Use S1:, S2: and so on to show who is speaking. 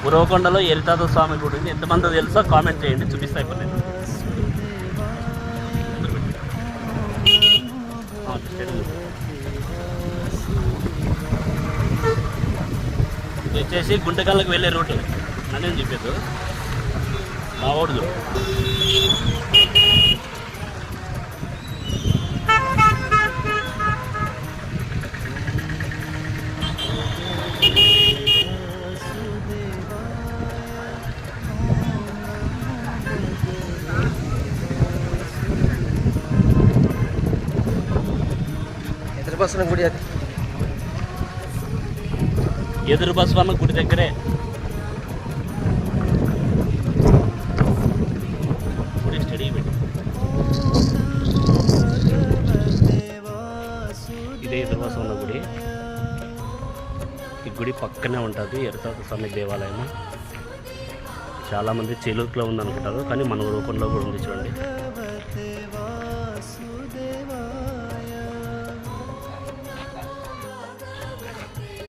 S1: ఉరవకొండలో ఎరితాత స్వామి గుడి ఉంది. ఎంతమంది తెలుసో కామెంట్ చేయండి, చూపిస్తా అయిపోయింది. ఇది వచ్చేసి గుంటకల్లకు వెళ్ళే రూట్ అని చెప్పేది బావడదు.
S2: గుడి అది
S1: ఎదురు బసవన్న గుడి దగ్గరే గుడి స్టడీ పెట్టి ఇదే ఎదురు బసవన్న గుడి. ఈ గుడి పక్కనే ఉంటుంది ఎరితాత స్వామి దేవాలయం. చాలామంది చేలూరులో ఉందనుకుంటారు, కానీ మన ఉరవకొండలో కూడా ఉంది చూడండి.